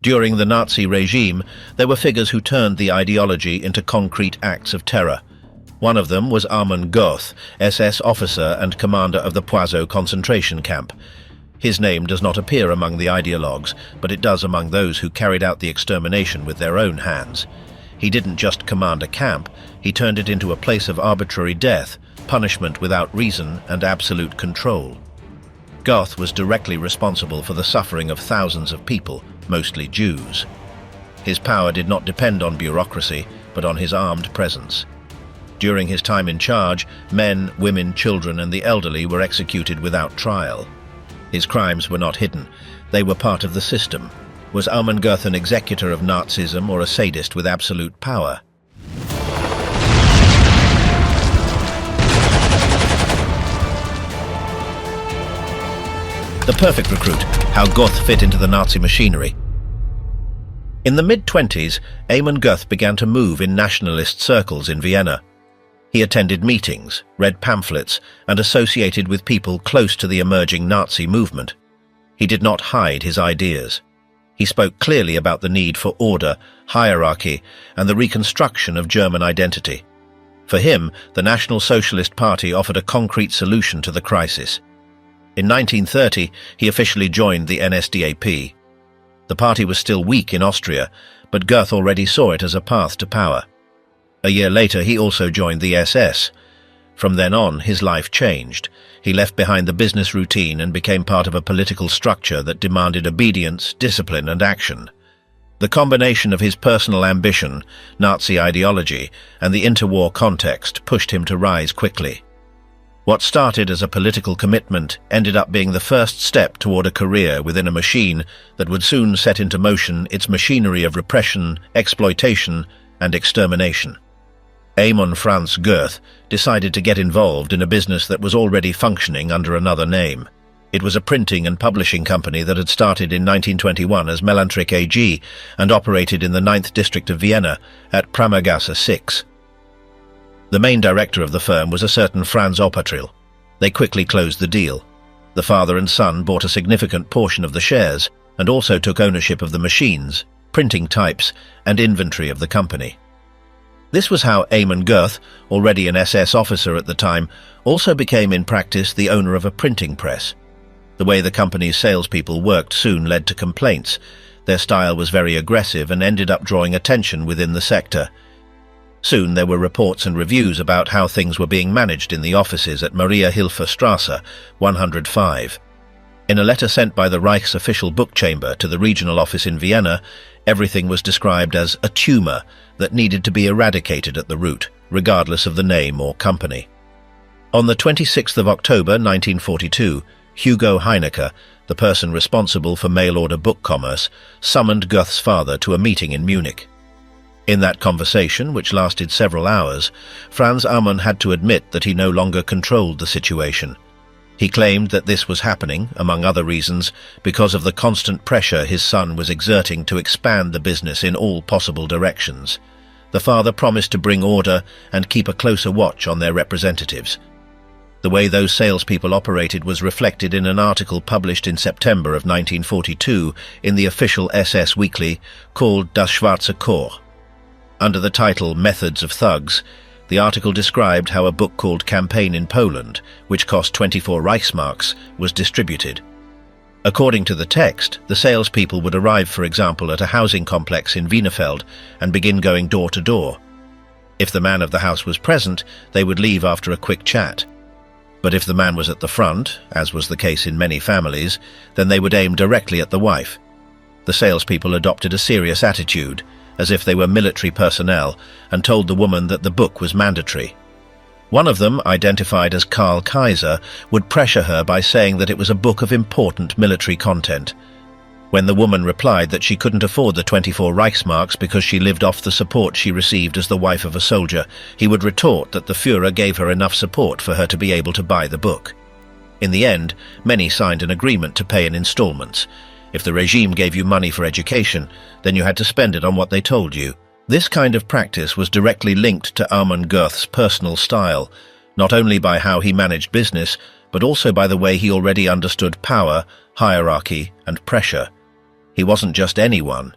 During the Nazi regime, there were figures who turned the ideology into concrete acts of terror. One of them was Amon Göth, SS officer and commander of the Płaszów concentration camp. His name does not appear among the ideologues, but it does among those who carried out the extermination with their own hands. He didn't just command a camp, he turned it into a place of arbitrary death, punishment without reason and absolute control. Goth was directly responsible for the suffering of thousands of people, mostly Jews. His power did not depend on bureaucracy, but on his armed presence. During his time in charge, men, women, children and the elderly were executed without trial. His crimes were not hidden, they were part of the system. Was Amon Göth an executor of Nazism or a sadist with absolute power? The perfect recruit, how Goth fit into the Nazi machinery. In the mid-20s, Amon Göth began to move in nationalist circles in Vienna. He attended meetings, read pamphlets, and associated with people close to the emerging Nazi movement. He did not hide his ideas. He spoke clearly about the need for order, hierarchy, and the reconstruction of German identity. For him, the National Socialist Party offered a concrete solution to the crisis. In 1930, he officially joined the NSDAP. The party was still weak in Austria, but Göth already saw it as a path to power. A year later, he also joined the SS. From then on, his life changed. He left behind the business routine and became part of a political structure that demanded obedience, discipline, and action. The combination of his personal ambition, Nazi ideology, and the interwar context pushed him to rise quickly. What started as a political commitment ended up being the first step toward a career within a machine that would soon set into motion its machinery of repression, exploitation, and extermination. Amon Göth decided to get involved in a business that was already functioning under another name. It was a printing and publishing company that had started in 1921 as Melantric AG and operated in the 9th district of Vienna at Pramergasse 6. The main director of the firm was a certain Franz Oppertrill. They quickly closed the deal. The father and son bought a significant portion of the shares and also took ownership of the machines, printing types, and inventory of the company. This was how Amon Göth, already an SS officer at the time, also became in practice the owner of a printing press. The way the company's salespeople worked soon led to complaints. Their style was very aggressive and ended up drawing attention within the sector. Soon there were reports and reviews about how things were being managed in the offices at Maria Hilfer Strasse 105. In a letter sent by the Reich's official book chamber to the regional office in Vienna, everything was described as a tumor that needed to be eradicated at the root, regardless of the name or company. On the 26th of October 1942, Hugo Heinecke, the person responsible for mail-order book commerce, summoned Göth's father to a meeting in Munich. In that conversation, which lasted several hours, Franz Amon had to admit that he no longer controlled the situation. He claimed that this was happening, among other reasons, because of the constant pressure his son was exerting to expand the business in all possible directions. The father promised to bring order and keep a closer watch on their representatives. The way those salespeople operated was reflected in an article published in September of 1942 in the official SS weekly called Das Schwarze Korps. Under the title Methods of Thugs, the article described how a book called Campaign in Poland, which cost 24 Reichsmarks, was distributed. According to the text, the salespeople would arrive, for example, at a housing complex in Wienerfeld and begin going door to door. If the man of the house was present, they would leave after a quick chat. But if the man was at the front, as was the case in many families, then they would aim directly at the wife. The salespeople adopted a serious attitude, as if they were military personnel, and told the woman that the book was mandatory. One of them, identified as Karl Kaiser, would pressure her by saying that it was a book of important military content. When the woman replied that she couldn't afford the 24 Reichsmarks because she lived off the support she received as the wife of a soldier, he would retort that the Führer gave her enough support for her to be able to buy the book. In the end, many signed an agreement to pay in installments. If the regime gave you money for education, then you had to spend it on what they told you. This kind of practice was directly linked to Amon Göth's personal style, not only by how he managed business, but also by the way he already understood power, hierarchy, and pressure. He wasn't just anyone.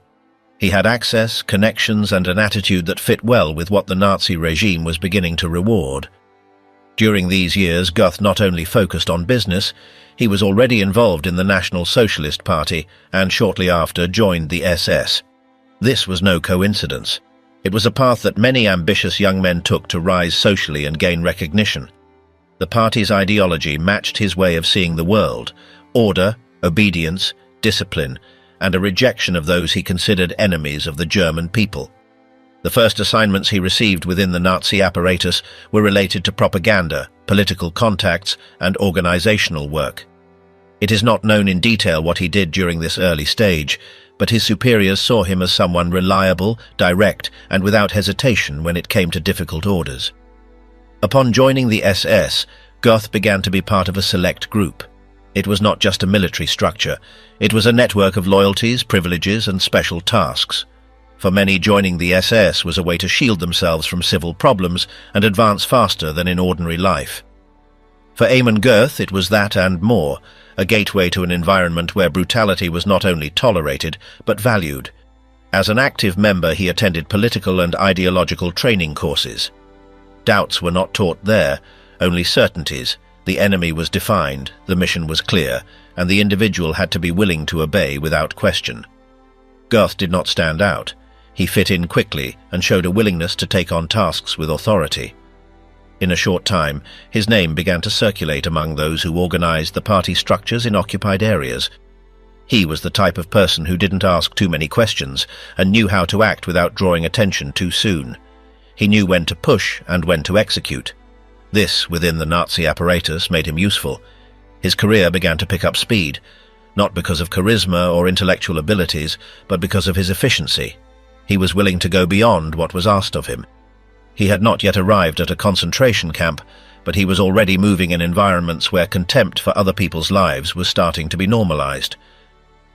He had access, connections, and an attitude that fit well with what the Nazi regime was beginning to reward. During these years, Göth not only focused on business, he was already involved in the National Socialist Party and shortly after joined the SS. This was no coincidence. It was a path that many ambitious young men took to rise socially and gain recognition. The party's ideology matched his way of seeing the world: order, obedience, discipline, and a rejection of those he considered enemies of the German people. The first assignments he received within the Nazi apparatus were related to propaganda, political contacts, and organizational work. It is not known in detail what he did during this early stage, but his superiors saw him as someone reliable, direct, and without hesitation when it came to difficult orders. Upon joining the SS, Göth began to be part of a select group. It was not just a military structure, it was a network of loyalties, privileges, and special tasks. For many, joining the SS was a way to shield themselves from civil problems and advance faster than in ordinary life. For Amon Göth, it was that and more, a gateway to an environment where brutality was not only tolerated, but valued. As an active member, he attended political and ideological training courses. Doubts were not taught there, only certainties. The enemy was defined, the mission was clear, and the individual had to be willing to obey without question. Göth did not stand out. He fit in quickly and showed a willingness to take on tasks with authority. In a short time, his name began to circulate among those who organized the party structures in occupied areas. He was the type of person who didn't ask too many questions and knew how to act without drawing attention too soon. He knew when to push and when to execute. This, within the Nazi apparatus, made him useful. His career began to pick up speed, not because of charisma or intellectual abilities, but because of his efficiency. He was willing to go beyond what was asked of him. He had not yet arrived at a concentration camp, but he was already moving in environments where contempt for other people's lives was starting to be normalized.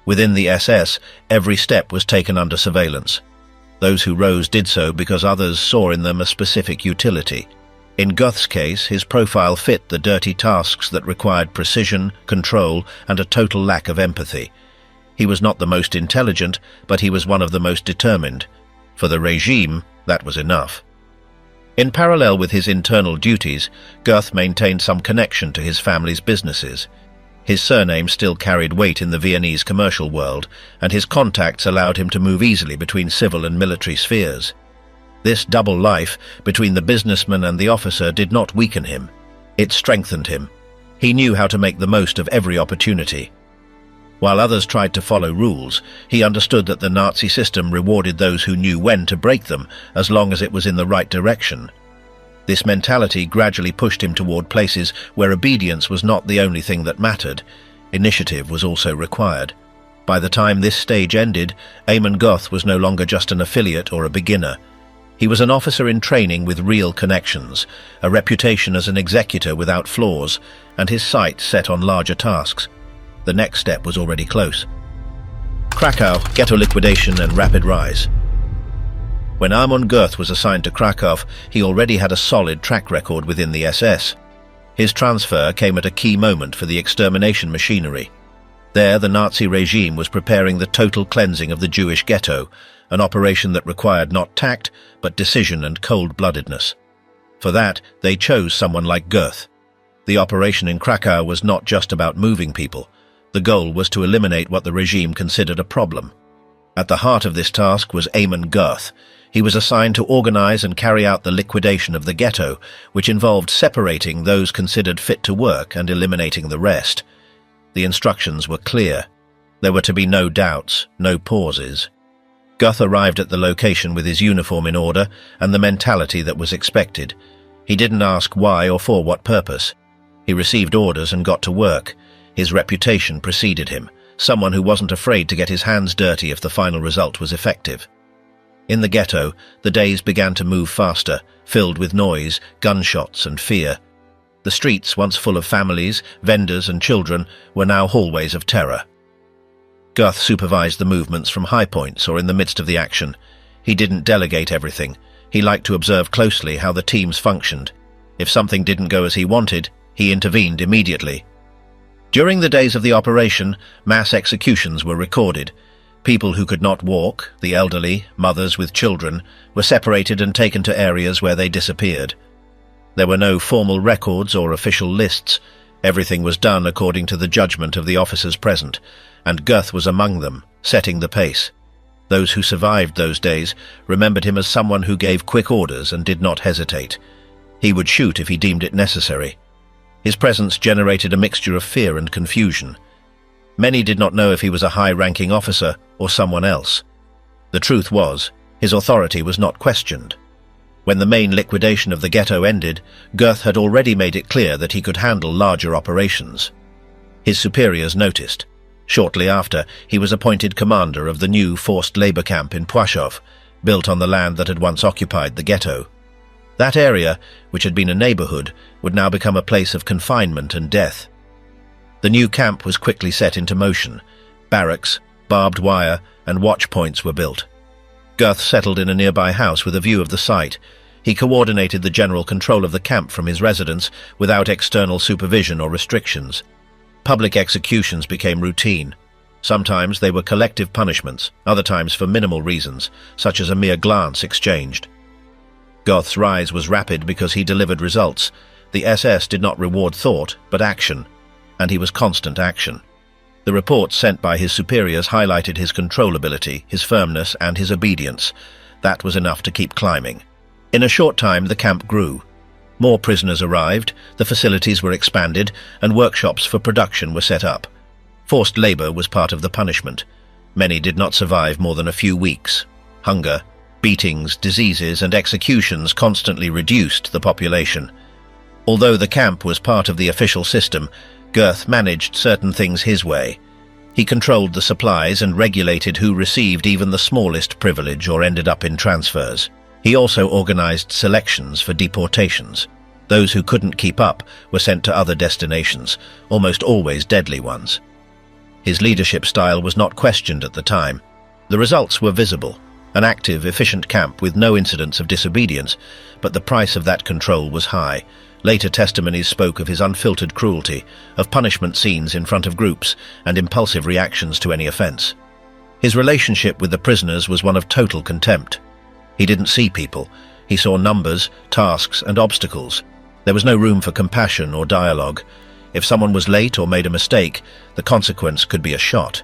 Within the SS, every step was taken under surveillance. Those who rose did so because others saw in them a specific utility. In Göth's case, his profile fit the dirty tasks that required precision, control, and a total lack of empathy. He was not the most intelligent, but he was one of the most determined. For the regime, that was enough. In parallel with his internal duties, Göth maintained some connection to his family's businesses. His surname still carried weight in the Viennese commercial world, and his contacts allowed him to move easily between civil and military spheres. This double life between the businessman and the officer did not weaken him. It strengthened him. He knew how to make the most of every opportunity. While others tried to follow rules, he understood that the Nazi system rewarded those who knew when to break them, as long as it was in the right direction. This mentality gradually pushed him toward places where obedience was not the only thing that mattered. Initiative was also required. By the time this stage ended, Amon Göth was no longer just an affiliate or a beginner. He was an officer in training with real connections, a reputation as an executor without flaws, and his sights set on larger tasks. The next step was already close. Krakow, ghetto liquidation and rapid rise. When Amon Göth was assigned to Krakow, he already had a solid track record within the SS. His transfer came at a key moment for the extermination machinery. There, the Nazi regime was preparing the total cleansing of the Jewish ghetto, an operation that required not tact, but decision and cold-bloodedness. For that, they chose someone like Göth. The operation in Krakow was not just about moving people. The goal was to eliminate what the regime considered a problem. At the heart of this task was Amon Göth. He was assigned to organize and carry out the liquidation of the ghetto, which involved separating those considered fit to work and eliminating the rest. The instructions were clear. There were to be no doubts, no pauses. Göth arrived at the location with his uniform in order and the mentality that was expected. He didn't ask why or for what purpose. He received orders and got to work. His reputation preceded him, someone who wasn't afraid to get his hands dirty if the final result was effective. In the ghetto, the days began to move faster, filled with noise, gunshots and fear. The streets, once full of families, vendors and children, were now hallways of terror. Göth supervised the movements from high points or in the midst of the action. He didn't delegate everything. He liked to observe closely how the teams functioned. If something didn't go as he wanted, he intervened immediately. During the days of the operation, mass executions were recorded. People who could not walk, the elderly, mothers with children, were separated and taken to areas where they disappeared. There were no formal records or official lists. Everything was done according to the judgment of the officers present, and Göth was among them, setting the pace. Those who survived those days remembered him as someone who gave quick orders and did not hesitate. He would shoot if he deemed it necessary. His presence generated a mixture of fear and confusion. Many did not know if he was a high-ranking officer or someone else. The truth was, his authority was not questioned. When the main liquidation of the ghetto ended, Göth had already made it clear that he could handle larger operations. His superiors noticed. Shortly after, he was appointed commander of the new forced labor camp in Płaszów, built on the land that had once occupied the ghetto. That area, which had been a neighborhood, would now become a place of confinement and death. The new camp was quickly set into motion. Barracks, barbed wire, and watch points were built. Göth settled in a nearby house with a view of the site. He coordinated the general control of the camp from his residence without external supervision or restrictions. Public executions became routine. Sometimes they were collective punishments, other times for minimal reasons, such as a mere glance exchanged. Göth's rise was rapid because he delivered results. The SS did not reward thought, but action, and he was constant action. The reports sent by his superiors highlighted his controllability, his firmness, and his obedience. That was enough to keep climbing. In a short time, the camp grew. More prisoners arrived, the facilities were expanded, and workshops for production were set up. Forced labor was part of the punishment. Many did not survive more than a few weeks. Hunger, beatings, diseases, and executions constantly reduced the population. Although the camp was part of the official system, Göth managed certain things his way. He controlled the supplies and regulated who received even the smallest privilege or ended up in transfers. He also organized selections for deportations. Those who couldn't keep up were sent to other destinations, almost always deadly ones. His leadership style was not questioned at the time. The results were visible. An active, efficient camp with no incidents of disobedience, but the price of that control was high. Later testimonies spoke of his unfiltered cruelty, of punishment scenes in front of groups, and impulsive reactions to any offense. His relationship with the prisoners was one of total contempt. He didn't see people. He saw numbers, tasks, and obstacles. There was no room for compassion or dialogue. If someone was late or made a mistake, the consequence could be a shot.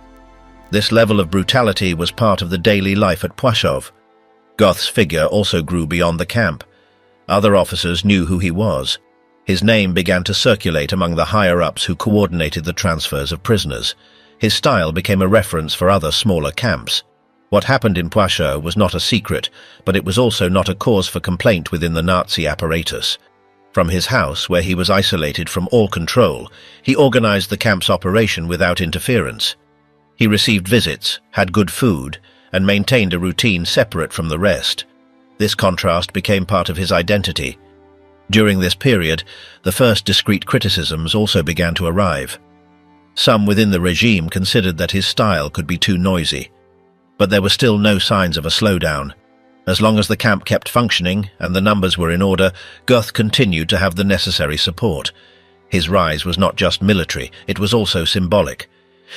This level of brutality was part of the daily life at Płaszów. Göth's figure also grew beyond the camp. Other officers knew who he was. His name began to circulate among the higher-ups who coordinated the transfers of prisoners. His style became a reference for other smaller camps. What happened in Płaszów was not a secret, but it was also not a cause for complaint within the Nazi apparatus. From his house, where he was isolated from all control, he organized the camp's operation without interference. He received visits, had good food, and maintained a routine separate from the rest. This contrast became part of his identity. During this period, the first discreet criticisms also began to arrive. Some within the regime considered that his style could be too noisy. But there were still no signs of a slowdown. As long as the camp kept functioning and the numbers were in order, Göth continued to have the necessary support. His rise was not just military, it was also symbolic.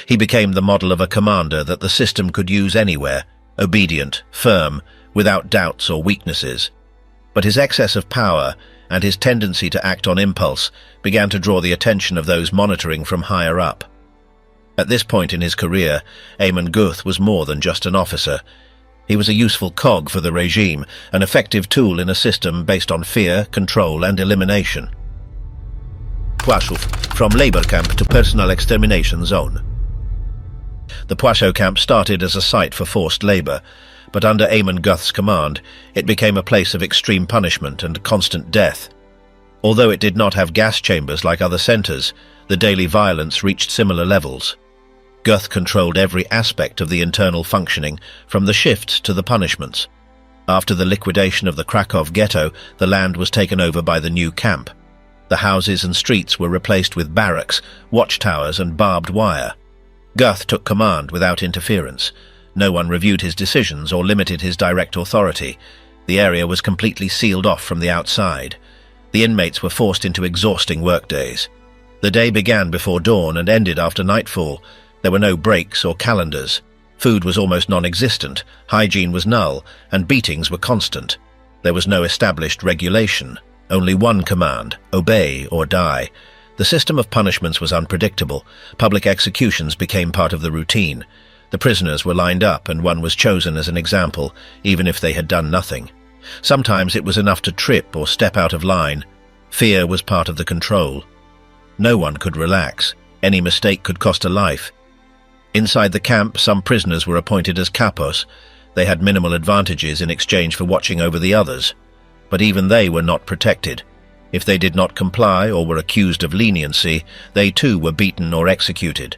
He became the model of a commander that the system could use anywhere, obedient, firm, without doubts or weaknesses. But his excess of power and his tendency to act on impulse began to draw the attention of those monitoring from higher up. At this point in his career, Amon Göth was more than just an officer. He was a useful cog for the regime, an effective tool in a system based on fear, control, and elimination. Płaszów, from labor camp to personal extermination zone. The Płaszów camp started as a site for forced labor, but under Amon Göth's command, it became a place of extreme punishment and constant death. Although it did not have gas chambers like other centers, the daily violence reached similar levels. Göth controlled every aspect of the internal functioning, from the shifts to the punishments. After the liquidation of the Krakow ghetto, the land was taken over by the new camp. The houses and streets were replaced with barracks, watchtowers, and barbed wire. Göth took command without interference. No one reviewed his decisions or limited his direct authority. The area was completely sealed off from the outside. The inmates were forced into exhausting workdays. The day began before dawn and ended after nightfall. There were no breaks or calendars. Food was almost non-existent, hygiene was null, and beatings were constant. There was no established regulation, only one command: obey or die. The system of punishments was unpredictable. Public executions became part of the routine. The prisoners were lined up and one was chosen as an example, even if they had done nothing. Sometimes it was enough to trip or step out of line. Fear was part of the control. No one could relax. Any mistake could cost a life. Inside the camp, some prisoners were appointed as kapos. They had minimal advantages in exchange for watching over the others. But even they were not protected. If they did not comply or were accused of leniency, they too were beaten or executed.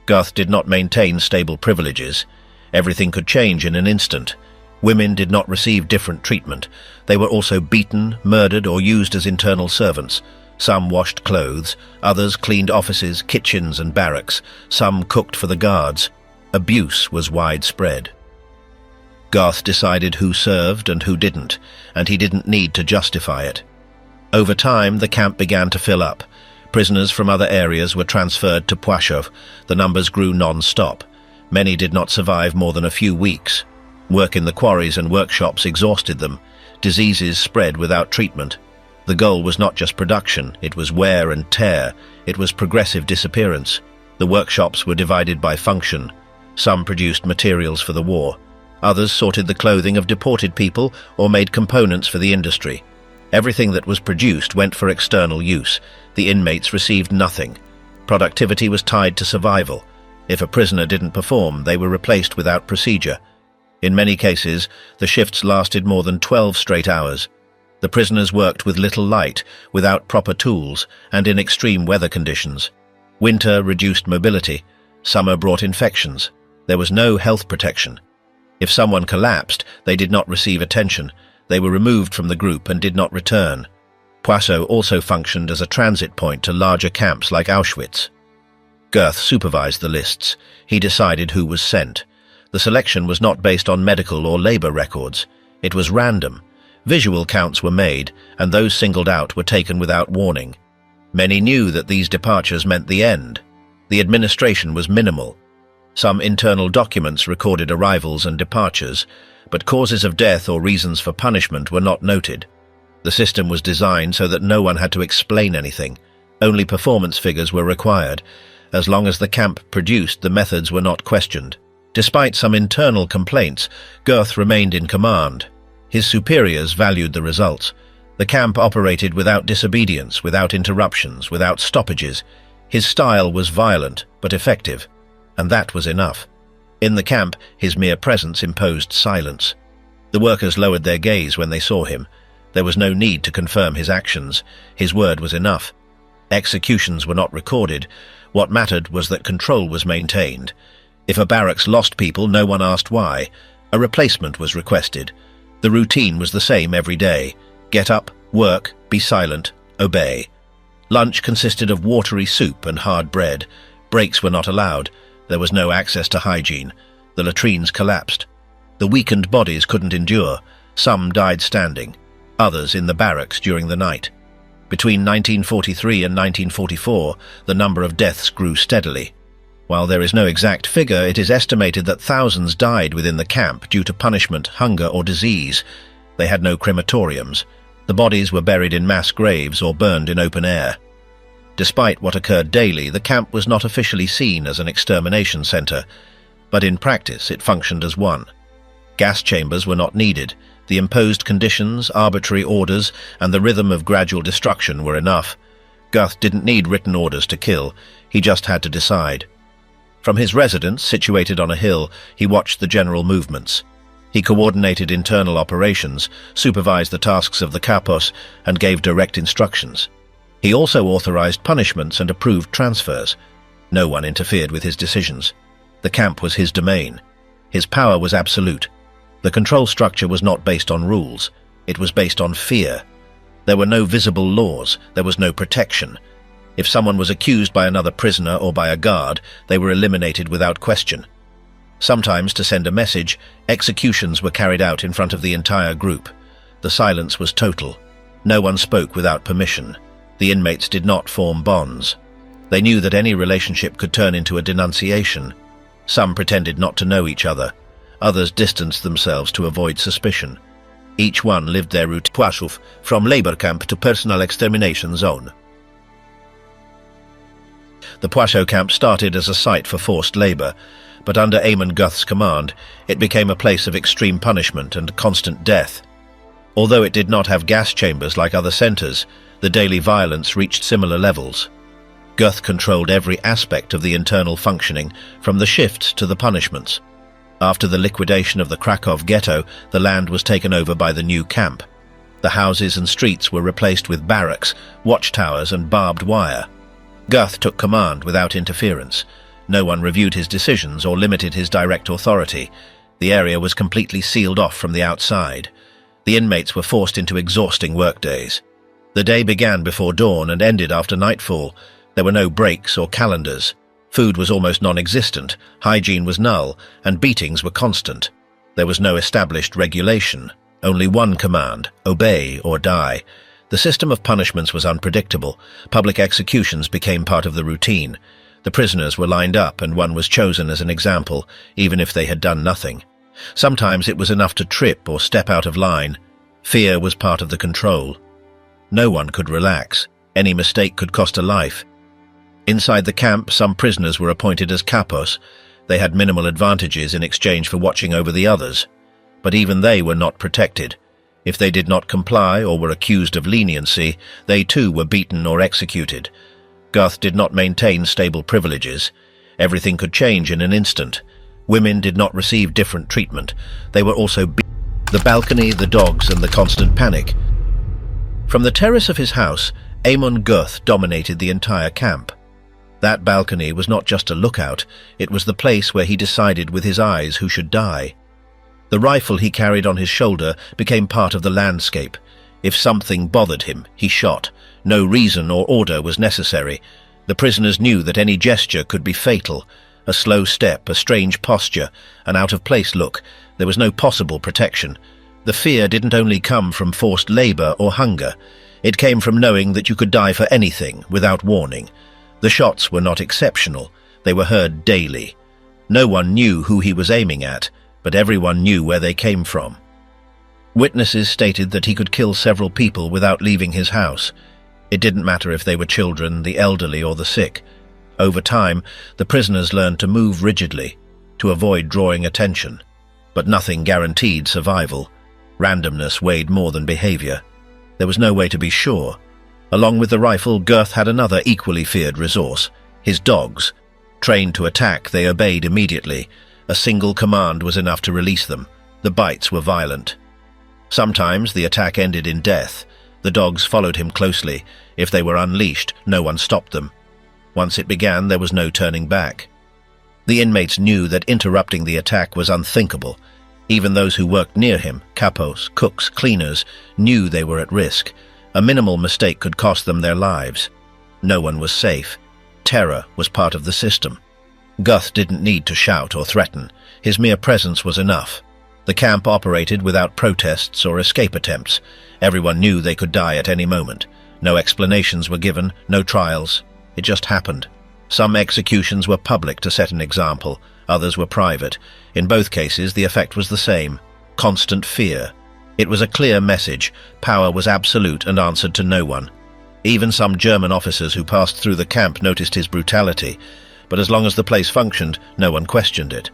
Goth did not maintain stable privileges. Everything could change in an instant. Women did not receive different treatment. They were also beaten, murdered, or used as internal servants. Some washed clothes, others cleaned offices, kitchens, and barracks. Some cooked for the guards. Abuse was widespread. Goth decided who served and who didn't, and he didn't need to justify it. Over time, the camp began to fill up. Prisoners from other areas were transferred to Płaszów. The numbers grew non-stop. Many did not survive more than a few weeks. Work in the quarries and workshops exhausted them. Diseases spread without treatment. The goal was not just production, it was wear and tear. It was progressive disappearance. The workshops were divided by function. Some produced materials for the war. Others sorted the clothing of deported people or made components for the industry. Everything that was produced went for external use. The inmates received nothing. Productivity was tied to survival. If a prisoner didn't perform, they were replaced without procedure. In many cases, the shifts lasted more than 12 straight hours. The prisoners worked with little light, without proper tools, and in extreme weather conditions. Winter reduced mobility. Summer brought infections. There was no health protection. If someone collapsed, they did not receive attention. They were removed from the group and did not return. Płaszów also functioned as a transit point to larger camps like Auschwitz. Göth supervised the lists. He decided who was sent. The selection was not based on medical or labor records. It was random. Visual counts were made, and those singled out were taken without warning. Many knew that these departures meant the end. The administration was minimal. Some internal documents recorded arrivals and departures, but causes of death or reasons for punishment were not noted. The system was designed so that no one had to explain anything. Only performance figures were required. As long as the camp produced, the methods were not questioned. Despite some internal complaints, Göth remained in command. His superiors valued the results. The camp operated without disobedience, without interruptions, without stoppages. His style was violent, but effective, and that was enough. In the camp, his mere presence imposed silence. The workers lowered their gaze when they saw him. There was no need to confirm his actions. His word was enough. Executions were not recorded. What mattered was that control was maintained. If a barracks lost people, no one asked why. A replacement was requested. The routine was the same every day. Get up, work, be silent, obey. Lunch consisted of watery soup and hard bread. Breaks were not allowed. There was no access to hygiene. The latrines collapsed. The weakened bodies couldn't endure. Some died standing, others in the barracks during the night. Between 1943 and 1944, the number of deaths grew steadily. While there is no exact figure, it is estimated that thousands died within the camp due to punishment, hunger, or disease. They had no crematoriums. The bodies were buried in mass graves or burned in open air. Despite what occurred daily, the camp was not officially seen as an extermination center, but in practice it functioned as one. Gas chambers were not needed. The imposed conditions, arbitrary orders, and the rhythm of gradual destruction were enough. Göth didn't need written orders to kill. He just had to decide. From his residence, situated on a hill, he watched the general movements. He coordinated internal operations, supervised the tasks of the kapos, and gave direct instructions. He also authorized punishments and approved transfers. No one interfered with his decisions. The camp was his domain. His power was absolute. The control structure was not based on rules. It was based on fear. There were no visible laws. There was no protection. If someone was accused by another prisoner or by a guard, they were eliminated without question. Sometimes, to send a message, executions were carried out in front of the entire group. The silence was total. No one spoke without permission. The inmates did not form bonds. They knew that any relationship could turn into a denunciation. Some pretended not to know each other. Others distanced themselves to avoid suspicion. Each one lived their route Płaszów, from labor camp to personal extermination zone. The Plaszow camp started as a site for forced labor, but under Amon Göth's command, it became a place of extreme punishment and constant death. Although it did not have gas chambers like other centers, the daily violence reached similar levels. Göth controlled every aspect of the internal functioning, from the shifts to the punishments. After the liquidation of the Krakow ghetto, the land was taken over by the new camp. The houses and streets were replaced with barracks, watchtowers and barbed wire. Göth took command without interference. No one reviewed his decisions or limited his direct authority. The area was completely sealed off from the outside. The inmates were forced into exhausting workdays. The day began before dawn and ended after nightfall. There were no breaks or calendars. Food was almost non-existent, hygiene was null, and beatings were constant. There was no established regulation, only one command: obey or die. The system of punishments was unpredictable. Public executions became part of the routine. The prisoners were lined up and one was chosen as an example, even if they had done nothing. Sometimes it was enough to trip or step out of line. Fear was part of the control. No one could relax. Any mistake could cost a life. Inside the camp, some prisoners were appointed as kapos. They had minimal advantages in exchange for watching over the others. But even they were not protected. If they did not comply or were accused of leniency, they too were beaten or executed. Goth did not maintain stable privileges. Everything could change in an instant. Women did not receive different treatment. They were also beaten. The balcony, the dogs, and the constant panic. From the terrace of his house, Amon Göth dominated the entire camp. That balcony was not just a lookout, it was the place where he decided with his eyes who should die. The rifle he carried on his shoulder became part of the landscape. If something bothered him, he shot. No reason or order was necessary. The prisoners knew that any gesture could be fatal. A slow step, a strange posture, an out-of-place look. There was no possible protection. The fear didn't only come from forced labor or hunger. It came from knowing that you could die for anything without warning. The shots were not exceptional. They were heard daily. No one knew who he was aiming at, but everyone knew where they came from. Witnesses stated that he could kill several people without leaving his house. It didn't matter if they were children, the elderly, or the sick. Over time, the prisoners learned to move rigidly, to avoid drawing attention. But nothing guaranteed survival. Randomness weighed more than behavior. There was no way to be sure. Along with the rifle, Göth had another equally feared resource: his dogs. Trained to attack, they obeyed immediately. A single command was enough to release them. The bites were violent. Sometimes the attack ended in death. The dogs followed him closely. If they were unleashed, no one stopped them. Once it began, there was no turning back. The inmates knew that interrupting the attack was unthinkable. Even those who worked near him, kapos, cooks, cleaners, knew they were at risk. A minimal mistake could cost them their lives. No one was safe. Terror was part of the system. Göth didn't need to shout or threaten. His mere presence was enough. The camp operated without protests or escape attempts. Everyone knew they could die at any moment. No explanations were given, no trials. It just happened. Some executions were public to set an example. Others were private. In both cases, the effect was the same: constant fear. It was a clear message. Power was absolute and answered to no one. Even some German officers who passed through the camp noticed his brutality. But as long as the place functioned, no one questioned it.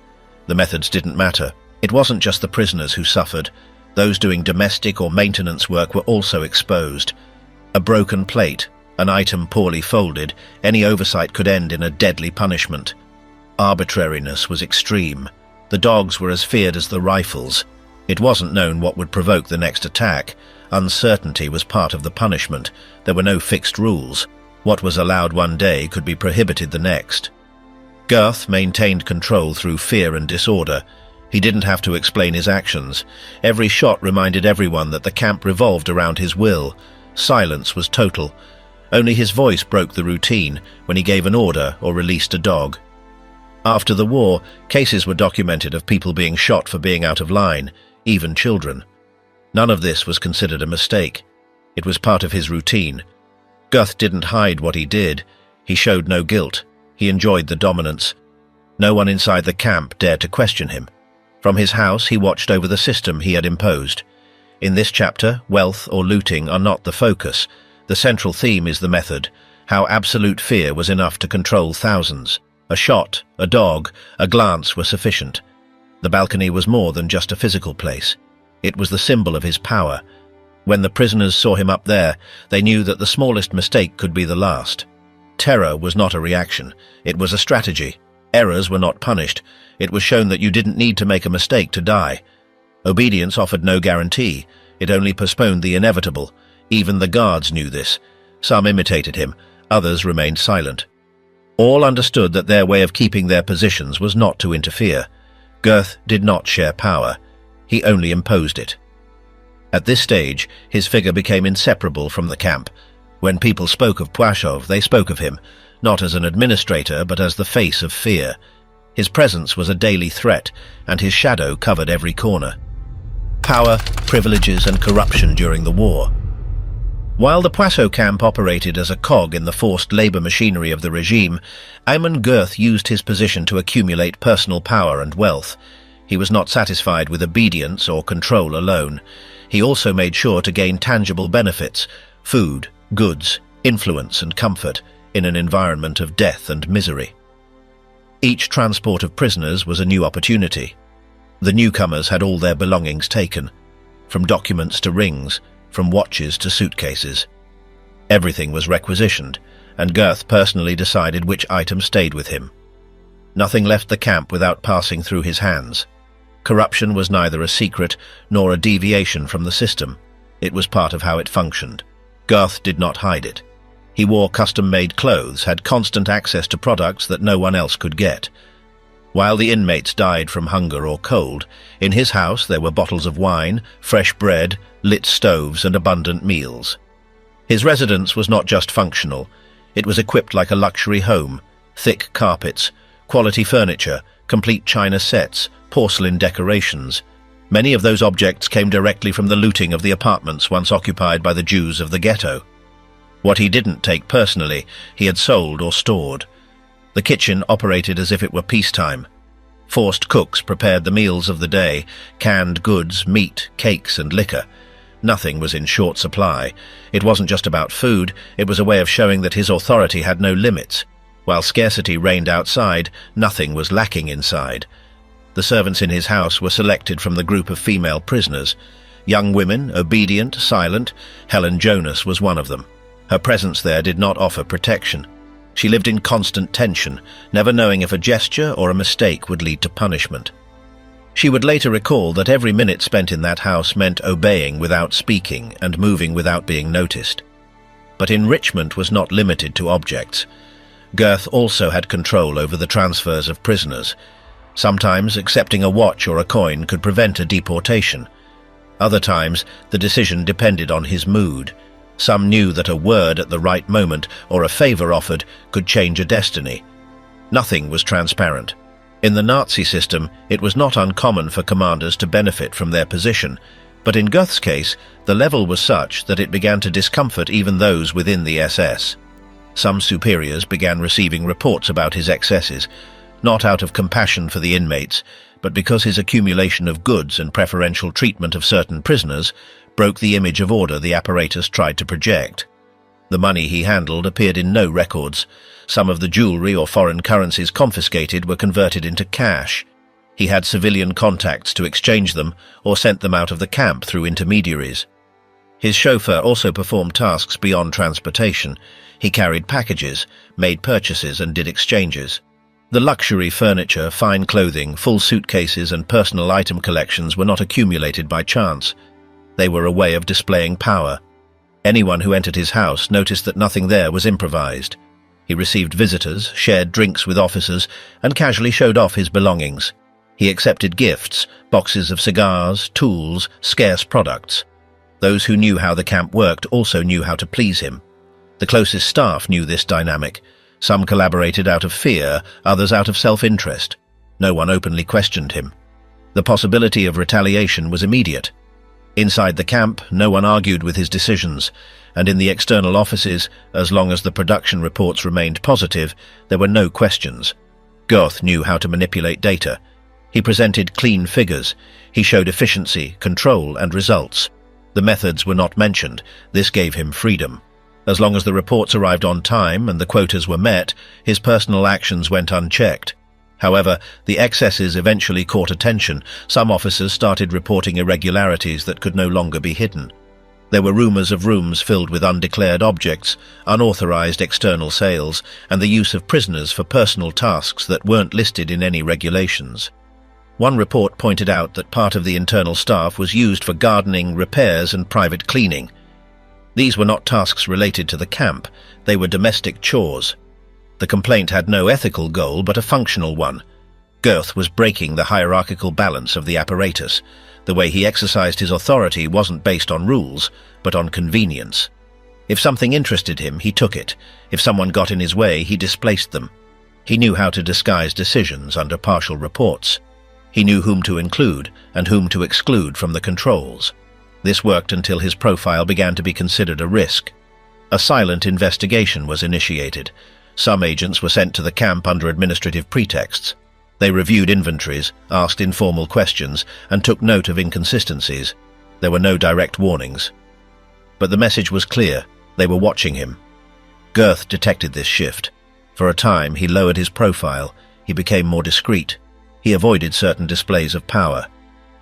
The methods didn't matter. It wasn't just the prisoners who suffered. Those doing domestic or maintenance work were also exposed. A broken plate, an item poorly folded, any oversight could end in a deadly punishment. Arbitrariness was extreme. The dogs were as feared as the rifles. It wasn't known what would provoke the next attack. Uncertainty was part of the punishment. There were no fixed rules. What was allowed one day could be prohibited the next. Göth maintained control through fear and disorder. He didn't have to explain his actions. Every shot reminded everyone that the camp revolved around his will. Silence was total. Only his voice broke the routine when he gave an order or released a dog. After the war, cases were documented of people being shot for being out of line, even children. None of this was considered a mistake. It was part of his routine. Göth didn't hide what he did. He showed no guilt. He enjoyed the dominance. No one inside the camp dared to question him. From his house, he watched over the system he had imposed. In this chapter, wealth or looting are not the focus. The central theme is the method, how absolute fear was enough to control thousands. A shot, a dog, a glance were sufficient. The balcony was more than just a physical place. It was the symbol of his power. When the prisoners saw him up there, they knew that the smallest mistake could be the last. Terror was not a reaction, it was a strategy. Errors were not punished. It was shown that you didn't need to make a mistake to die. Obedience offered no guarantee. It only postponed the inevitable. Even the guards knew this. Some imitated him, others remained silent. All understood that their way of keeping their positions was not to interfere. Göth did not share power. He only imposed it. At this stage, his figure became inseparable from the camp. When people spoke of Płaszów, they spoke of him, not as an administrator, but as the face of fear. His presence was a daily threat, and his shadow covered every corner. Power, privileges, and corruption during the war. While the Plaszow camp operated as a cog in the forced labor machinery of the regime, Amon Göth used his position to accumulate personal power and wealth. He was not satisfied with obedience or control alone. He also made sure to gain tangible benefits, food, goods, influence, and comfort in an environment of death and misery. Each transport of prisoners was a new opportunity. The newcomers had all their belongings taken, from documents to rings, from watches to suitcases. Everything was requisitioned, and Göth personally decided which items stayed with him. Nothing left the camp without passing through his hands. Corruption was neither a secret nor a deviation from the system. It was part of how it functioned. Göth did not hide it. He wore custom-made clothes, had constant access to products that no one else could get. While the inmates died from hunger or cold, in his house there were bottles of wine, fresh bread, lit stoves, and abundant meals. His residence was not just functional. It was equipped like a luxury home: thick carpets, quality furniture, complete china sets, porcelain decorations. Many of those objects came directly from the looting of the apartments once occupied by the Jews of the ghetto. What he didn't take personally, he had sold or stored. The kitchen operated as if it were peacetime. Forced cooks prepared the meals of the day, canned goods, meat, cakes, and liquor. Nothing was in short supply. It wasn't just about food, it was a way of showing that his authority had no limits. While scarcity reigned outside, nothing was lacking inside. The servants in his house were selected from the group of female prisoners. Young women, obedient, silent. Helen Jonas was one of them. Her presence there did not offer protection. She lived in constant tension, never knowing if a gesture or a mistake would lead to punishment. She would later recall that every minute spent in that house meant obeying without speaking and moving without being noticed. But enrichment was not limited to objects. Göth also had control over the transfers of prisoners. Sometimes accepting a watch or a coin could prevent a deportation. Other times, the decision depended on his mood. Some knew that a word at the right moment or a favor offered could change a destiny. Nothing was transparent. In the Nazi system, it was not uncommon for commanders to benefit from their position, but in Göth's case, the level was such that it began to discomfort even those within the SS. Some superiors began receiving reports about his excesses, not out of compassion for the inmates, but because his accumulation of goods and preferential treatment of certain prisoners broke the image of order the apparatus tried to project. The money he handled appeared in no records. Some of the jewelry or foreign currencies confiscated were converted into cash. He had civilian contacts to exchange them or sent them out of the camp through intermediaries. His chauffeur also performed tasks beyond transportation. He carried packages, made purchases, and did exchanges. The luxury furniture, fine clothing, full suitcases, and personal item collections were not accumulated by chance. They were a way of displaying power. Anyone who entered his house noticed that nothing there was improvised. He received visitors, shared drinks with officers, and casually showed off his belongings. He accepted gifts, boxes of cigars, tools, scarce products. Those who knew how the camp worked also knew how to please him. The closest staff knew this dynamic. Some collaborated out of fear, others out of self-interest. No one openly questioned him. The possibility of retaliation was immediate. Inside the camp, no one argued with his decisions, and in the external offices, as long as the production reports remained positive, there were no questions. Goth knew how to manipulate data. He presented clean figures. He showed efficiency, control, and results. The methods were not mentioned. This gave him freedom. As long as the reports arrived on time and the quotas were met, his personal actions went unchecked. However, the excesses eventually caught attention. Some officers started reporting irregularities that could no longer be hidden. There were rumors of rooms filled with undeclared objects, unauthorized external sales, and the use of prisoners for personal tasks that weren't listed in any regulations. One report pointed out that part of the internal staff was used for gardening, repairs, and private cleaning. These were not tasks related to the camp. They were domestic chores. The complaint had no ethical goal but a functional one. Göth was breaking the hierarchical balance of the apparatus. The way he exercised his authority wasn't based on rules, but on convenience. If something interested him, he took it. If someone got in his way, he displaced them. He knew how to disguise decisions under partial reports. He knew whom to include and whom to exclude from the controls. This worked until his profile began to be considered a risk. A silent investigation was initiated. Some agents were sent to the camp under administrative pretexts. They reviewed inventories, asked informal questions, and took note of inconsistencies. There were no direct warnings. But the message was clear. They were watching him. Göth detected this shift. For a time, he lowered his profile. He became more discreet. He avoided certain displays of power.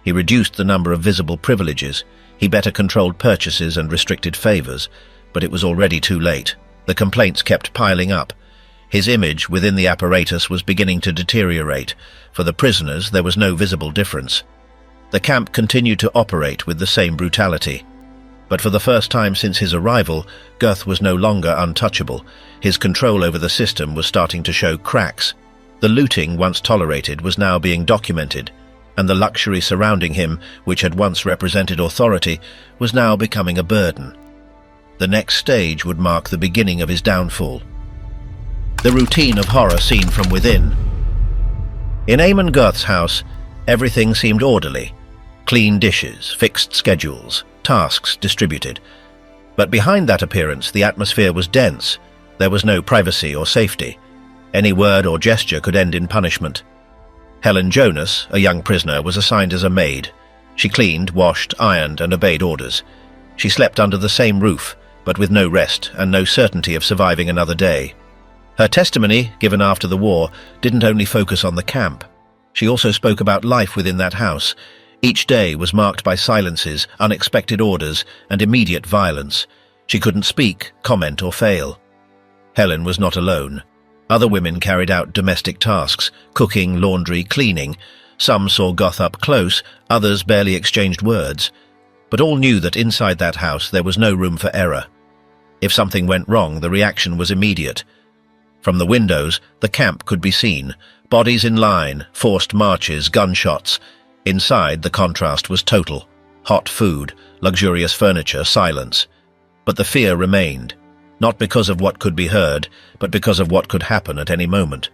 He reduced the number of visible privileges. He better controlled purchases and restricted favors. But it was already too late. The complaints kept piling up. His image within the apparatus was beginning to deteriorate. For the prisoners, there was no visible difference. The camp continued to operate with the same brutality. But for the first time since his arrival, Göth was no longer untouchable. His control over the system was starting to show cracks. The looting once tolerated was now being documented, and the luxury surrounding him, which had once represented authority, was now becoming a burden. The next stage would mark the beginning of his downfall. The routine of horror seen from within. In Amon Göth's house, everything seemed orderly. Clean dishes, fixed schedules, tasks distributed. But behind that appearance, the atmosphere was dense. There was no privacy or safety. Any word or gesture could end in punishment. Helen Jonas, a young prisoner, was assigned as a maid. She cleaned, washed, ironed, and obeyed orders. She slept under the same roof, but with no rest and no certainty of surviving another day. Her testimony, given after the war, didn't only focus on the camp. She also spoke about life within that house. Each day was marked by silences, unexpected orders, and immediate violence. She couldn't speak, comment, or fail. Helen was not alone. Other women carried out domestic tasks, cooking, laundry, cleaning. Some saw Göth up close, others barely exchanged words. But all knew that inside that house there was no room for error. If something went wrong, the reaction was immediate. From the windows, the camp could be seen. Bodies in line, forced marches, gunshots. Inside, the contrast was total. Hot food, luxurious furniture, silence. But the fear remained. Not because of what could be heard, but because of what could happen at any moment.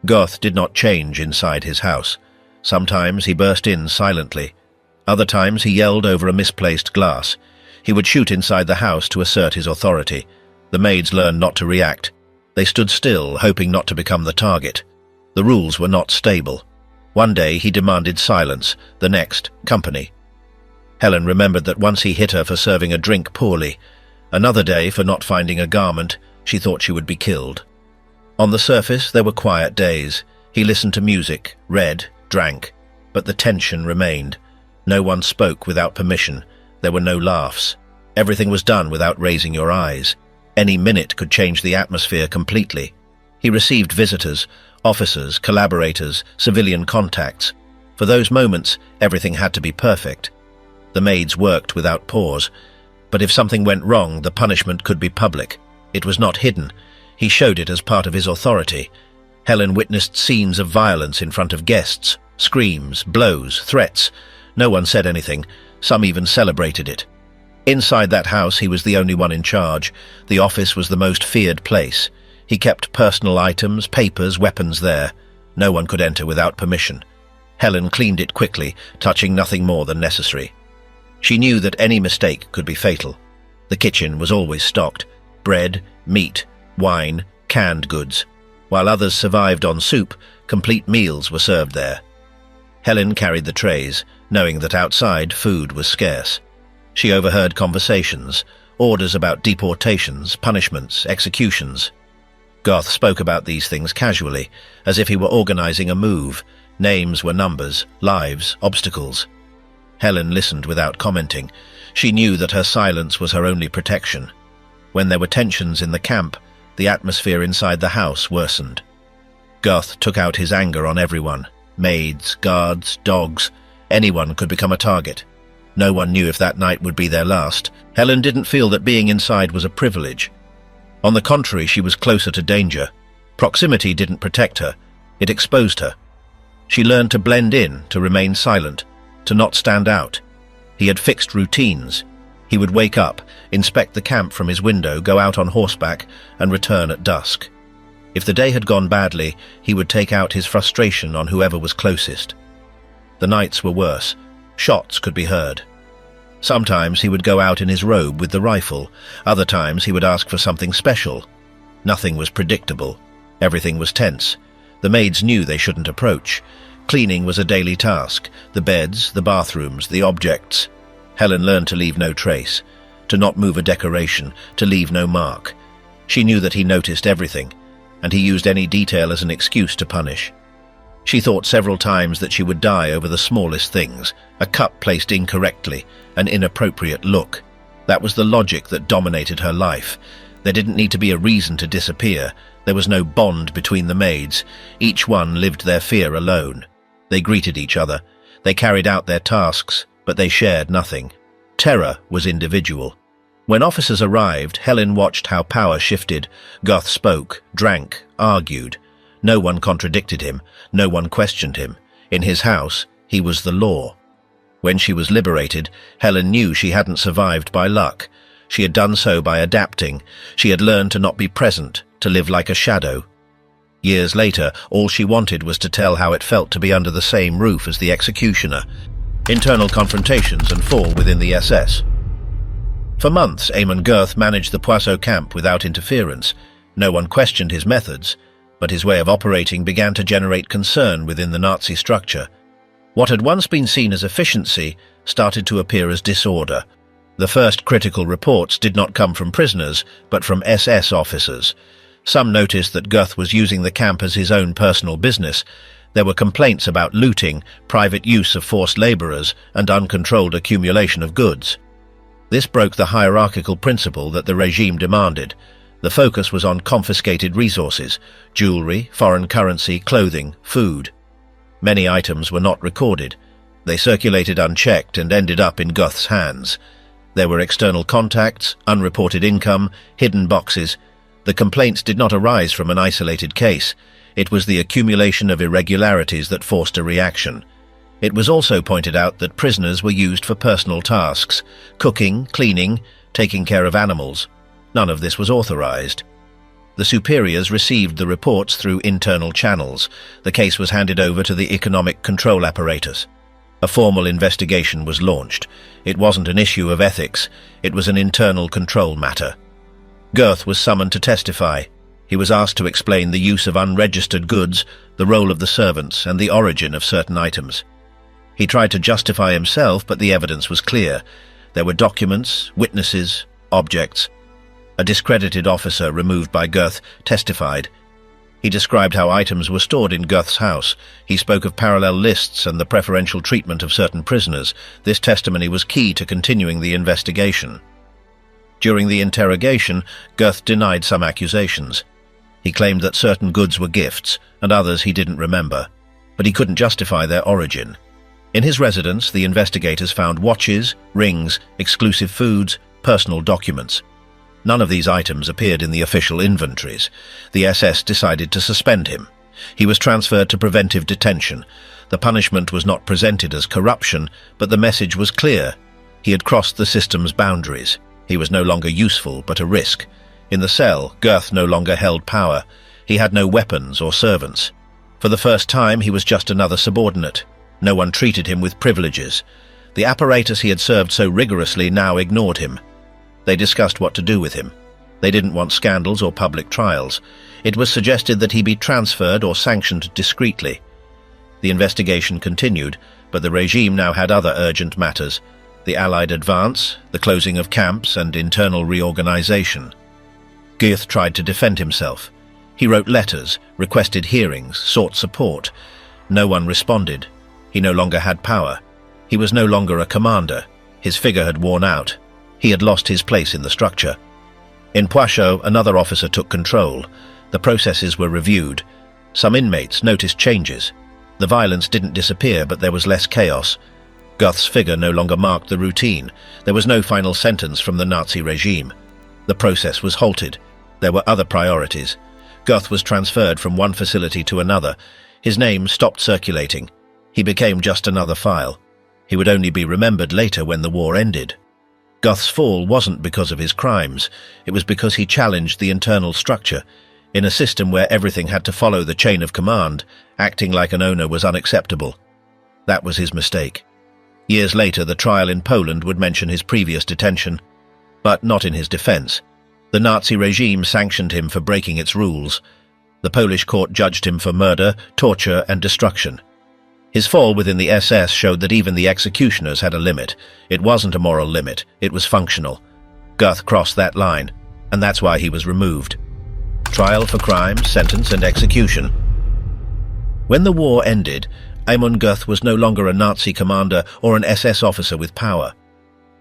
Göth did not change inside his house. Sometimes he burst in silently. Other times he yelled over a misplaced glass. He would shoot inside the house to assert his authority. The maids learned not to react. They stood still, hoping not to become the target. The rules were not stable. One day he demanded silence, the next, company. Helen remembered that once he hit her for serving a drink poorly. Another day, for not finding a garment, she thought she would be killed. On the surface, there were quiet days. He listened to music, read, drank, but the tension remained. No one spoke without permission. There were no laughs. Everything was done without raising your eyes. Any minute could change the atmosphere completely. He received visitors, officers, collaborators, civilian contacts. For those moments, everything had to be perfect. The maids worked without pause. But if something went wrong, the punishment could be public. It was not hidden. He showed it as part of his authority. Helen witnessed scenes of violence in front of guests, screams, blows, threats. No one said anything. Some even celebrated it. Inside that house, he was the only one in charge. The office was the most feared place. He kept personal items, papers, weapons there. No one could enter without permission. Helen cleaned it quickly, touching nothing more than necessary. She knew that any mistake could be fatal. The kitchen was always stocked. Bread, meat, wine, canned goods. While others survived on soup, complete meals were served there. Helen carried the trays, knowing that outside food was scarce. She overheard conversations, orders about deportations, punishments, executions. Goth spoke about these things casually, as if he were organizing a move. Names were numbers, lives, obstacles. Helen listened without commenting. She knew that her silence was her only protection. When there were tensions in the camp, the atmosphere inside the house worsened. Goth took out his anger on everyone. Maids, guards, dogs. Anyone could become a target. No one knew if that night would be their last. Helen didn't feel that being inside was a privilege. On the contrary, she was closer to danger. Proximity didn't protect her. It exposed her. She learned to blend in, to remain silent, to not stand out. He had fixed routines. He would wake up, inspect the camp from his window, go out on horseback, and return at dusk. If the day had gone badly, he would take out his frustration on whoever was closest. The nights were worse. Shots could be heard. Sometimes he would go out in his robe with the rifle. Other times he would ask for something special. Nothing was predictable. Everything was tense. The maids knew they shouldn't approach. Cleaning was a daily task. The beds, the bathrooms, the objects. Helen learned to leave no trace, to not move a decoration, to leave no mark. She knew that he noticed everything, and he used any detail as an excuse to punish. She thought several times that she would die over the smallest things, a cup placed incorrectly, an inappropriate look. That was the logic that dominated her life. There didn't need to be a reason to disappear. There was no bond between the maids. Each one lived their fear alone. They greeted each other. They carried out their tasks, but they shared nothing. Terror was individual. When officers arrived, Helen watched how power shifted. Goth spoke, drank, argued. No one contradicted him. No one questioned him. In his house, he was the law. When she was liberated, Helen knew she hadn't survived by luck. She had done so by adapting. She had learned to not be present, to live like a shadow. Years later, all she wanted was to tell how it felt to be under the same roof as the executioner. Internal confrontations and fall within the SS. For months, Amon Göth managed the Plaszow camp without interference. No one questioned his methods, but his way of operating began to generate concern within the Nazi structure. What had once been seen as efficiency started to appear as disorder. The first critical reports did not come from prisoners, but from SS officers. Some noticed that Göth was using the camp as his own personal business. There were complaints about looting, private use of forced laborers, and uncontrolled accumulation of goods. This broke the hierarchical principle that the regime demanded. The focus was on confiscated resources: jewelry, foreign currency, clothing, food. Many items were not recorded. They circulated unchecked and ended up in Göth's hands. There were external contacts, unreported income, hidden boxes. The complaints did not arise from an isolated case. It was the accumulation of irregularities that forced a reaction. It was also pointed out that prisoners were used for personal tasks: cooking, cleaning, taking care of animals. None of this was authorized. The superiors received the reports through internal channels. The case was handed over to the economic control apparatus. A formal investigation was launched. It wasn't an issue of ethics. It was an internal control matter. Göth was summoned to testify. He was asked to explain the use of unregistered goods, the role of the servants, and the origin of certain items. He tried to justify himself, but the evidence was clear. There were documents, witnesses, objects. A discredited officer removed by Göth testified. He described how items were stored in Göth's house. He spoke of parallel lists and the preferential treatment of certain prisoners. This testimony was key to continuing the investigation. During the interrogation, Göth denied some accusations. He claimed that certain goods were gifts, and others he didn't remember, but he couldn't justify their origin. In his residence, the investigators found watches, rings, exclusive foods, personal documents. None of these items appeared in the official inventories. The SS decided to suspend him. He was transferred to preventive detention. The punishment was not presented as corruption, but the message was clear. He had crossed the system's boundaries. He was no longer useful, but a risk. In the cell, Göth no longer held power. He had no weapons or servants. For the first time, he was just another subordinate. No one treated him with privileges. The apparatus he had served so rigorously now ignored him. They discussed what to do with him. They didn't want scandals or public trials. It was suggested that he be transferred or sanctioned discreetly. The investigation continued, but the regime now had other urgent matters: the Allied advance, the closing of camps, and internal reorganization. Göth tried to defend himself. He wrote letters, requested hearings, sought support. No one responded. He no longer had power. He was no longer a commander. His figure had worn out. He had lost his place in the structure. In Płaszów, another officer took control. The processes were reviewed. Some inmates noticed changes. The violence didn't disappear, but there was less chaos. Göth's figure no longer marked the routine. There was no final sentence from the Nazi regime. The process was halted. There were other priorities. Göth was transferred from one facility to another. His name stopped circulating. He became just another file. He would only be remembered later when the war ended. Göth's fall wasn't because of his crimes. It was because he challenged the internal structure. In a system where everything had to follow the chain of command, acting like an owner was unacceptable. That was his mistake. Years later, the trial in Poland would mention his previous detention, but not in his defense. The Nazi regime sanctioned him for breaking its rules. The Polish court judged him for murder, torture, and destruction. His fall within the SS showed that even the executioners had a limit. It wasn't a moral limit, it was functional. Göth crossed that line, and that's why he was removed. Trial for crime, sentence, and execution. When the war ended, Amon Göth was no longer a Nazi commander or an SS officer with power.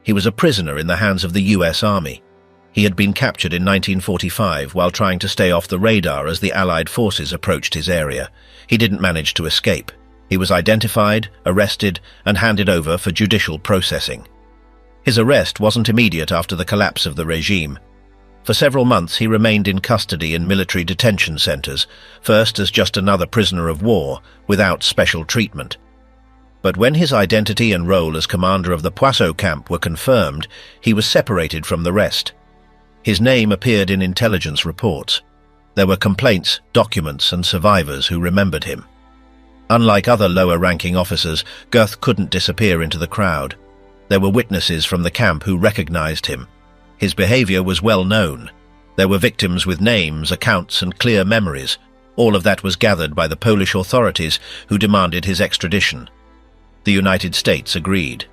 He was a prisoner in the hands of the US Army. He had been captured in 1945 while trying to stay off the radar as the Allied forces approached his area. He didn't manage to escape. He was identified, arrested, and handed over for judicial processing. His arrest wasn't immediate after the collapse of the regime. For several months he remained in custody in military detention centers, first as just another prisoner of war, without special treatment. But when his identity and role as commander of the Płaszów camp were confirmed, he was separated from the rest. His name appeared in intelligence reports. There were complaints, documents, and survivors who remembered him. Unlike other lower-ranking officers, Göth couldn't disappear into the crowd. There were witnesses from the camp who recognized him. His behavior was well known. There were victims with names, accounts, and clear memories. All of that was gathered by the Polish authorities, who demanded his extradition. The United States agreed.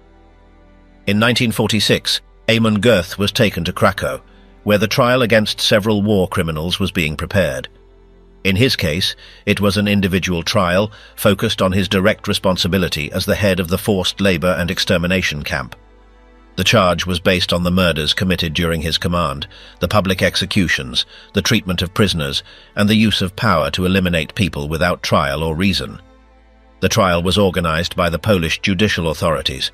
In 1946, Amon Göth was taken to Krakow, where the trial against several war criminals was being prepared. In his case, it was an individual trial focused on his direct responsibility as the head of the forced labor and extermination camp. The charge was based on the murders committed during his command, the public executions, the treatment of prisoners, and the use of power to eliminate people without trial or reason. The trial was organized by the Polish judicial authorities.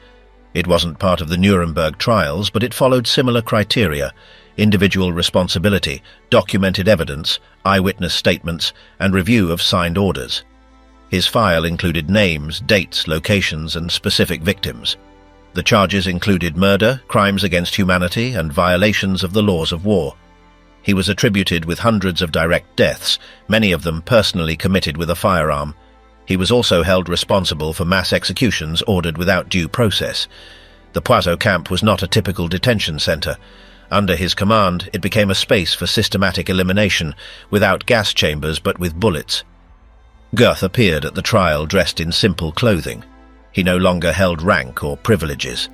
It wasn't part of the Nuremberg trials, but it followed similar criteria: individual responsibility, documented evidence, eyewitness statements, and review of signed orders. His file included names, dates, locations, and specific victims. The charges included murder, crimes against humanity, and violations of the laws of war. He was attributed with hundreds of direct deaths, many of them personally committed with a firearm. He was also held responsible for mass executions ordered without due process. The Płaszów camp was not a typical detention center. Under his command, it became a space for systematic elimination, without gas chambers but with bullets. Göth appeared at the trial dressed in simple clothing. He no longer held rank or privileges.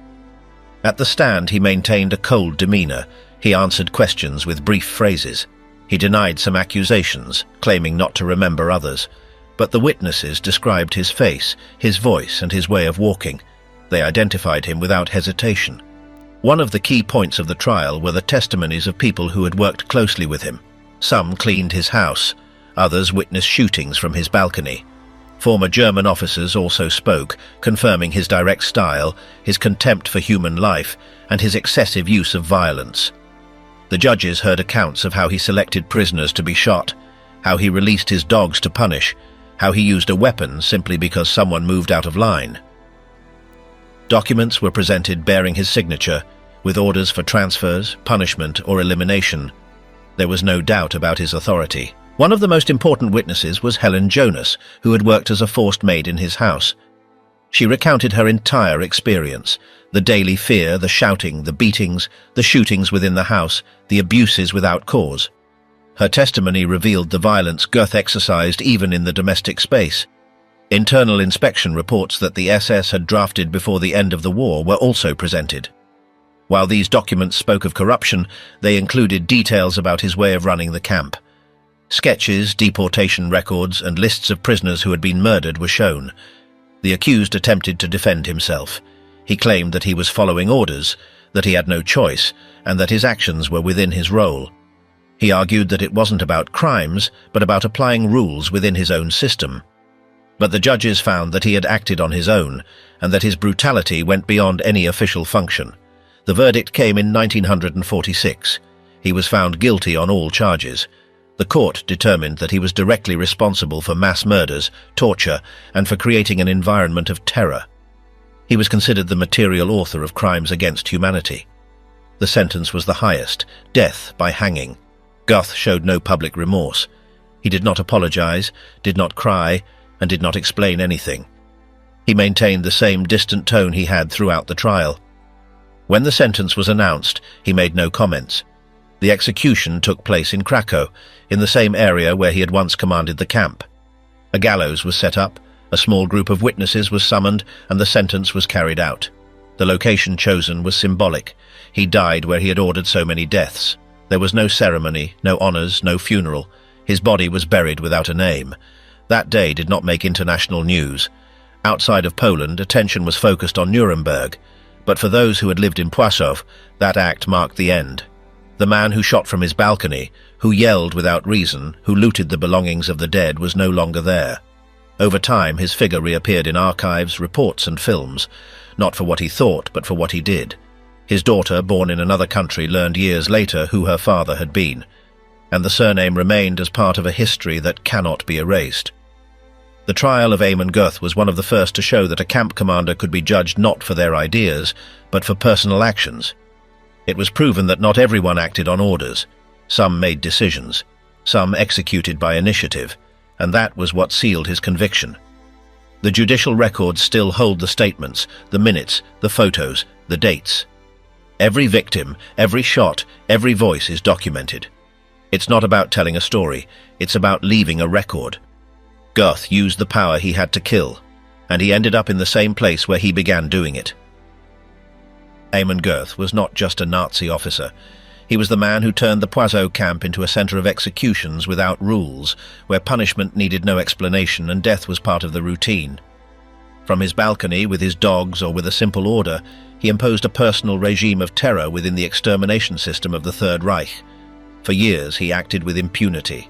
At the stand, he maintained a cold demeanor. He answered questions with brief phrases. He denied some accusations, claiming not to remember others. But the witnesses described his face, his voice, and his way of walking. They identified him without hesitation. One of the key points of the trial were the testimonies of people who had worked closely with him. Some cleaned his house. Others witnessed shootings from his balcony. Former German officers also spoke, confirming his direct style, his contempt for human life, and his excessive use of violence. The judges heard accounts of how he selected prisoners to be shot, how he released his dogs to punish, how he used a weapon simply because someone moved out of line. Documents were presented bearing his signature, with orders for transfers, punishment, or elimination. There was no doubt about his authority. One of the most important witnesses was Helen Jonas, who had worked as a forced maid in his house. She recounted her entire experience: the daily fear, the shouting, the beatings, the shootings within the house, the abuses without cause. Her testimony revealed the violence Göth exercised even in the domestic space. Internal inspection reports that the SS had drafted before the end of the war were also presented. While these documents spoke of corruption, they included details about his way of running the camp. Sketches, deportation records, and lists of prisoners who had been murdered were shown. The accused attempted to defend himself. He claimed that he was following orders, that he had no choice, and that his actions were within his role. He argued that it wasn't about crimes, but about applying rules within his own system. But the judges found that he had acted on his own, and that his brutality went beyond any official function. The verdict came in 1946. He was found guilty on all charges. The court determined that he was directly responsible for mass murders, torture, and for creating an environment of terror. He was considered the material author of crimes against humanity. The sentence was the highest: death by hanging. Göth showed no public remorse. He did not apologize, did not cry, and did not explain anything. He maintained the same distant tone he had throughout the trial. When the sentence was announced, he made no comments. The execution took place in Krakow, in the same area where he had once commanded the camp. A gallows was set up, a small group of witnesses was summoned, and the sentence was carried out. The location chosen was symbolic. He died where he had ordered so many deaths. There was no ceremony, no honors, no funeral. His body was buried without a name. That day did not make international news. Outside of Poland, attention was focused on Nuremberg. But for those who had lived in Płaszów, that act marked the end. The man who shot from his balcony, who yelled without reason, who looted the belongings of the dead, was no longer there. Over time, his figure reappeared in archives, reports, and films, not for what he thought, but for what he did. His daughter, born in another country, learned years later who her father had been, and the surname remained as part of a history that cannot be erased. The trial of Amon Göth was one of the first to show that a camp commander could be judged not for their ideas, but for personal actions. It was proven that not everyone acted on orders. Some made decisions, some executed by initiative, and that was what sealed his conviction. The judicial records still hold the statements, the minutes, the photos, the dates. Every victim, every shot, every voice is documented. It's not about telling a story, it's about leaving a record. Göth used the power he had to kill, and he ended up in the same place where he began doing it. Amon Göth was not just a Nazi officer. He was the man who turned the Płaszów camp into a center of executions without rules, where punishment needed no explanation and death was part of the routine. From his balcony, with his dogs or with a simple order, he imposed a personal regime of terror within the extermination system of the Third Reich. For years he acted with impunity.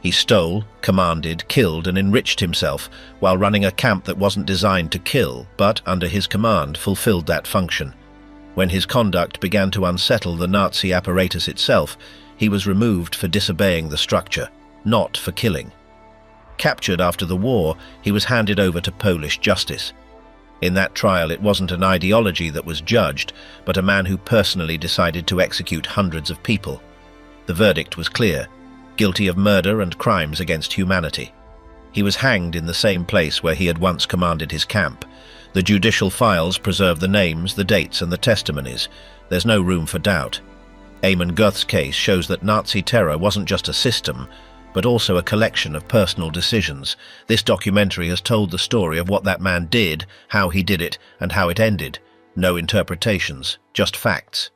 He stole, commanded, killed, and enriched himself while running a camp that wasn't designed to kill, but, under his command, fulfilled that function. When his conduct began to unsettle the Nazi apparatus itself, he was removed for disobeying the structure, not for killing. Captured after the war, he was handed over to Polish justice. In that trial, it wasn't an ideology that was judged, but a man who personally decided to execute hundreds of people. The verdict was clear: guilty of murder and crimes against humanity. He was hanged in the same place where he had once commanded his camp. The judicial files preserve the names, the dates, and the testimonies. There's no room for doubt. Amon Göth's case shows that Nazi terror wasn't just a system, but also a collection of personal decisions. This documentary has told the story of what that man did, how he did it, and how it ended. No interpretations, just facts.